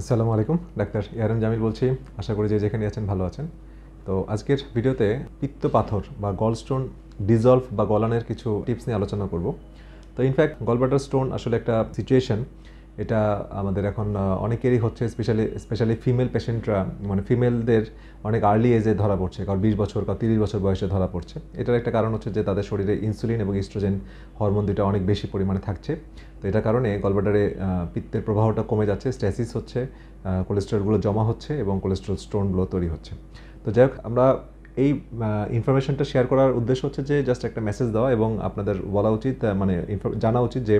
আসসালামু আলাইকুম, doctor ARM Jamil বলছি। আশা করি যে যেখানে আছেন ভালো আছেন। তো আজকের ভিডিওতে পিত্ত পাথর বা গলস্টোন ডিজলভ বা গলানোর কিছু টিপস নিয়ে আলোচনা করব। তো ইনফ্যাক্ট গলব্লাডার স্টোন আসলে একটা সিচুয়েশন, এটা আমাদের এখন অনেকেরই হচ্ছে, স্পেশালি ফিমেল পেশেন্টরা, মানে ফিমেলদের অনেক আর্লি এজে ধরা পড়ছে, কারণ 20 বছর কারণ 30 বছর বয়সে ধরা পড়ছে। এটার একটা কারণ হচ্ছে যে তাদের শরীরে ইনসুলিন এবং ইস্ট্রোজেন হরমোন দুটো অনেক বেশি পরিমাণে থাকছে। তো এটার কারণে গলব্লাডারে পিত্তের প্রবাহটা কমে যাচ্ছে, স্ট্যাসিস হচ্ছে, কোলেস্টেরলগুলো জমা হচ্ছে এবং কোলেস্টেরল স্টোনগুলো তৈরি হচ্ছে। তো যাই হোক, আমরা এই ইনফরমেশনটা শেয়ার করার উদ্দেশ্য হচ্ছে যে জাস্ট একটা মেসেজ দেওয়া এবং আপনাদের বলা উচিত, মানে জানা উচিত যে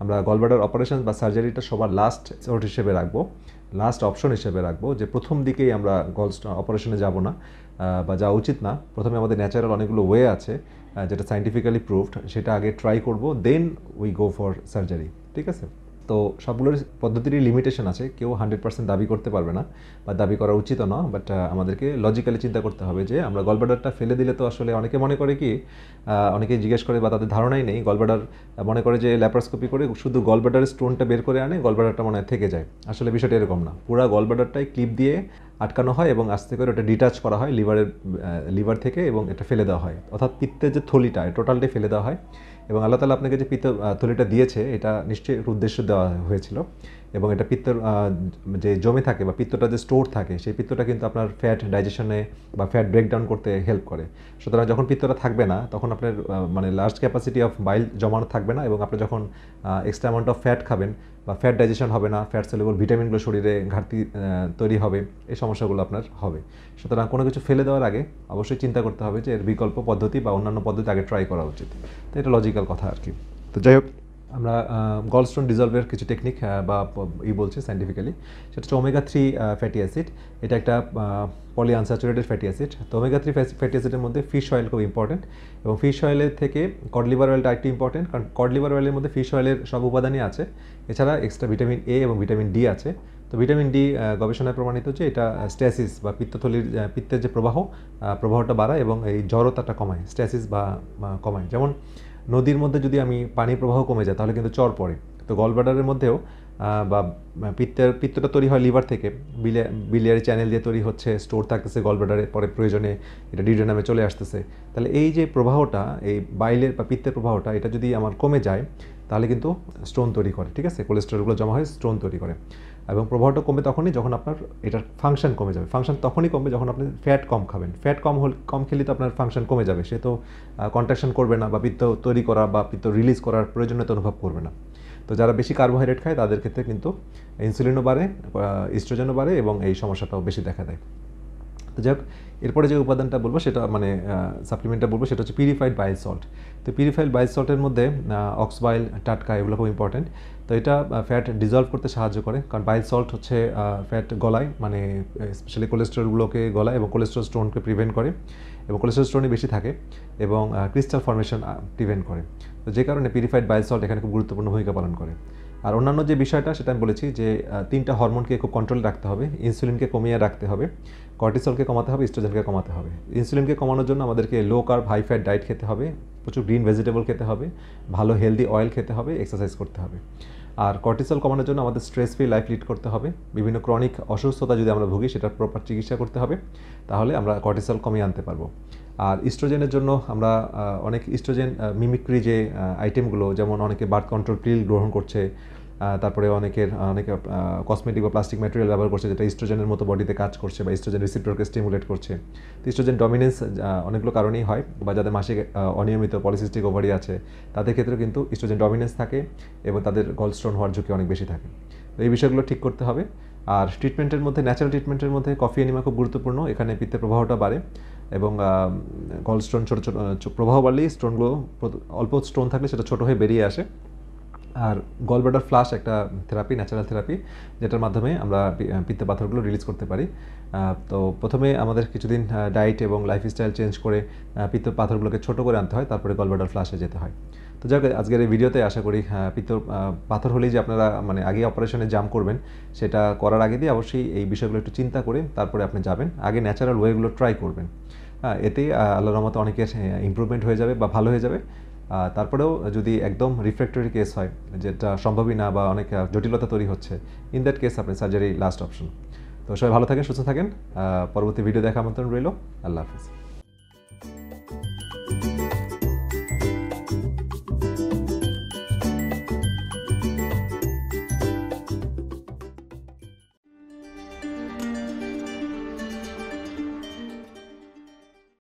আমরা গলব্লাডার অপারেশন বা সার্জারিটা সবার লাস্ট সোর্ট হিসেবে রাখবো, লাস্ট অপশন হিসেবে রাখবো, যে প্রথম দিকেই আমরা অপারেশনে যাব না বা যাওয়া উচিত না। প্রথমে আমাদের ন্যাচারাল অনেকগুলো ওয়ে আছে যেটা সায়েন্টিফিক্যালি প্রুভড, সেটা আগে ট্রাই করব, then we go for surgery. ঠিক আছে? তো সবগুলোর পদ্ধতিরই লিমিটেশন আছে, কেউ 100% দাবি করতে পারবে না বা দাবি করা উচিতও না। বাট আমাদেরকে লজিক্যালি চিন্তা করতে হবে যে আমরা গলব্লাডারটা ফেলে দিলে তো আসলে অনেকে মনে করে কি, অনেকেই জিজ্ঞেস করে বা তাদের ধারণাই নেই, গলব্লাডার মনে করে যে ল্যাপারোস্কোপি করে শুধু গলব্লাডারের স্টোনটা বের করে আনে, গলব্লাডারটা মনে হয় থেকে যায়। আসলে বিষয়টা এরকম না, পুরো গলব্লাডারটাই ক্লিপ দিয়ে আটকানো হয় এবং আস্তে করে ওটা ডিটাচ করা হয় লিভার থেকে এবং এটা ফেলে দেওয়া হয়, অর্থাৎ পিত্তের যে থলিটা টোটালটাই ফেলে দেওয়া হয়। এবং আল্লাহ তাআলা আপনাকে যে পিত্ত থলিটা দিয়েছে, এটা নিশ্চয়ই একটা উদ্দেশ্য দেওয়া হয়েছিল, এবং এটা পিত্তর যে জমে থাকে বা পিত্তটা যে স্টোর থাকে, সেই পিত্তটা কিন্তু আপনার ফ্যাট ডাইজেশনে বা ফ্যাট ব্রেকডাউন করতে হেল্প করে। সুতরাং যখন পিত্তটা থাকবে না, তখন আপনার মানে লার্জ ক্যাপাসিটি অফ বাইল জমানো থাকবে না, এবং আপনি যখন এক্সট্রা অ্যামাউন্ট অফ ফ্যাট খাবেন বা ফ্যাট ডাইজেশন হবে না, ফ্যাট সেলেবল ভিটামিনগুলো শরীরে ঘাটতি তৈরি হবে, এই সমস্যাগুলো আপনার হবে। সুতরাং কোনো কিছু ফেলে দেওয়ার আগে অবশ্যই চিন্তা করতে হবে যে এর বিকল্প পদ্ধতি বা অন্যান্য পদ্ধতি আগে ট্রাই করা উচিত। তো এটা লজিক্যাল কথা আর কি। তো যাই হোক, আমরা গলস্টোন ডিজলভের কিছু টেকনিক বা বলছি সায়েন্টিফিক্যালি, সেটা হচ্ছে ওমেগা 3 ফ্যাটি অ্যাসিড। এটা একটা পলি আনস্যাচুরেটেড ফ্যাটি অ্যাসিড। তো ওমেগা 3 ফ্যাটি অ্যাসিডের মধ্যে ফিশ অয়েল খুব ইম্পর্টেন্ট, এবং ফিশ অয়েলের থেকে কড লিভার অয়েলটা একটু ইম্পর্টেন্ট, কারণ কড লিভার অয়েলের মধ্যে ফিশ অয়েলের সব উপাদানই আছে, এছাড়া এক্সট্রা ভিটামিন এ এবং ভিটামিন ডি আছে। তো ভিটামিন ডি গবেষণায় প্রমাণিত যে এটা স্ট্যাসিস বা পিত্তথলির পিত্তের যে প্রবাহটা বাড়ায় এবং এই জড়তাটা কমায়, স্ট্যাসিস বা কমায়। যেমন নদীর মধ্যে যদি আমি পানি প্রবাহ কমে যায় তাহলে কিন্তু চর পড়ে। তো গলব্লাডারের মধ্যেও বা পিত্তটা তৈরি হয় লিভার থেকে, বিলিয়ারি চ্যানেল দিয়ে তৈরি হচ্ছে, স্টোর থাকতেছে গলব্লাডারে, পরে প্রয়োজনে এটা ডিউডেনামে চলে আসতেছে। তাহলে এই যে প্রবাহটা, এই বাইলের বা পিত্তের প্রবাহটা, এটা যদি আমার কমে যায় তাহলে কিন্তু স্টোন তৈরি করে। ঠিক আছে? কোলেস্টেরলগুলো জমা হয়ে স্টোন তৈরি করে, এবং প্রবাহটা কমে তখনই যখন আপনার এটার ফাংশন কমে যাবে। ফাংশন তখনই কমবে যখন আপনি ফ্যাট কম খাবেন। ফ্যাট কম খেলে তো আপনার ফাংশন কমে যাবে, সে তো কন্ট্রাকশন করবে না বা পিত্ত তৈরি করা বা পিত্ত রিলিজ করার প্রয়োজনীয়তা অনুভব করবে না। তো যারা বেশি কার্বোহাইড্রেট খায় তাদের ক্ষেত্রে কিন্তু ইনসুলিনও বাড়ে, ইস্ট্রোজেনও বাড়ে এবং এই সমস্যাটাও বেশি দেখা দেয়। তো যাই হোক, এরপরে যে উপাদানটা বলবো সেটা মানে সাপ্লিমেন্টটা বলবো সেটা হচ্ছে পিউরিফাইড বাইল সল্ট। তো পিউরিফাইড বাইল সল্টের মধ্যে অক্সবাইল, টাটকা, এগুলো খুব ইম্পর্টেন্ট। তো এটা ফ্যাট ডিজলভ করতে সাহায্য করে, কারণ বাইল সল্ট হচ্ছে ফ্যাট গলায়, মানে স্পেশালি কোলেস্টেরলগুলোকে গলায় এবং কোলেস্টেরল স্টোনকে প্রিভেন্ট করে, এবং কোলেস্টেরল স্টোনই বেশি থাকে এবং ক্রিস্টাল ফর্মেশন প্রিভেন্ট করে। তো যে কারণে পিউরিফাইড বাইল সল্ট এখানে খুব গুরুত্বপূর্ণ ভূমিকা পালন করে। আর অন্যান্য যে বিষয়টা সেটা আমি বলেছি যে 3টা হরমোনকে খুব কন্ট্রোলে রাখতে হবে। ইনসুলিনকে কমিয়ে রাখতে হবে, কর্টিসলকে কমাতে হবে, ইস্ট্রোজেনকে কমাতে হবে। ইনসুলিনকে কমানোর জন্য আমাদেরকে low carb high fat diet খেতে হবে, প্রচুর গ্রিন ভেজিটেবল খেতে হবে, ভালো হেলদি অয়েল খেতে হবে, এক্সারসাইজ করতে হবে। আর কর্টিসল কমানোর জন্য আমাদের স্ট্রেস ফ্রি লাইফ লিড করতে হবে। বিভিন্ন ক্রনিক অসুস্থতা যদি আমরা ভুগি সেটার প্রপার চিকিৎসা করতে হবে, তাহলে আমরা কর্টিসল কমিয়ে আনতে পারবো। আর ইস্ট্রোজেনের জন্য আমরা অনেক ইস্ট্রোজেন মিমিক্রি যে আইটেমগুলো, যেমন অনেকে বার্থ কন্ট্রোল পিল গ্রহণ করছে, তারপরে অনেকে কসমেটিক বা প্লাস্টিক ম্যাটেরিয়াল ব্যবহার করছে যেটা ইস্ট্রোজেনের মতো বডিতে কাজ করছে বা ইস্ট্রোজেন রিসেপ্টরকে স্টিমুলেট করছে। তো ইস্ট্রোজেন ডমিনেন্স অনেকগুলো কারণেই হয়, বা যাদের মাসিক অনিয়মিত পলিসিস্টিক ওভারি আছে তাদের ক্ষেত্রেও কিন্তু ইস্ট্রোজেন ডমিনেন্স থাকে এবং তাদের গলস্টোন হওয়ার ঝুঁকি অনেক বেশি থাকে। তো এই বিষয়গুলো ঠিক করতে হবে। আর ট্রিটমেন্টের মধ্যে, ন্যাচারাল ট্রিটমেন্টের মধ্যে কফি এনিমা খুব গুরুত্বপূর্ণ। এখানে পিত্তের প্রবাহটা বাড়ে এবং গলস্টোন ছোটো ছোটো প্রবাহ বাড়লেই স্টোনগুলো, অল্প স্টোন থাকলে সেটা ছোটো হয়ে বেরিয়ে আসে। আর গলব্লাডার ফ্লাশ একটা থেরাপি, ন্যাচারাল থেরাপি, যেটার মাধ্যমে আমরা পিত্ত পাথরগুলো রিলিজ করতে পারি। তো প্রথমে আমাদের কিছুদিন ডায়েট এবং লাইফস্টাইল চেঞ্জ করে পিত্ত পাথরগুলোকে ছোটো করে আনতে হয়, তারপরে গলব্লাডার ফ্লাশে যেতে হয়। তো যাক, আজকের এই ভিডিওতে আশা করি পিত্ত পাথর হলেই যে আপনারা মানে আগে অপারেশনে জাম্প করবেন, সেটা করার আগে দিয়ে অবশ্যই এই বিষয়গুলো একটু চিন্তা করে তারপরে আপনি যাবেন। আগে ন্যাচারাল ওয়েগুলো ট্রাই করবেন। এতেই আল্লাহর রহমতে অনেকের ইমপ্রুভমেন্ট হয়ে যাবে বা ভালো হয়ে যাবে। তারপরেও যদি একদম রিফ্র্যাক্টরি কেস হয়, যেটা সম্ভবই না বা অনেক জটিলতা তৈরি হচ্ছে, ইন দ্যাট কেস আপনি সার্জারি লাস্ট অপশন। তো সবাই ভালো থাকেন, সুস্থ থাকেন। পরবর্তী ভিডিও দেখা আমন্ত্রণ রইল। আল্লাহ হাফিজ।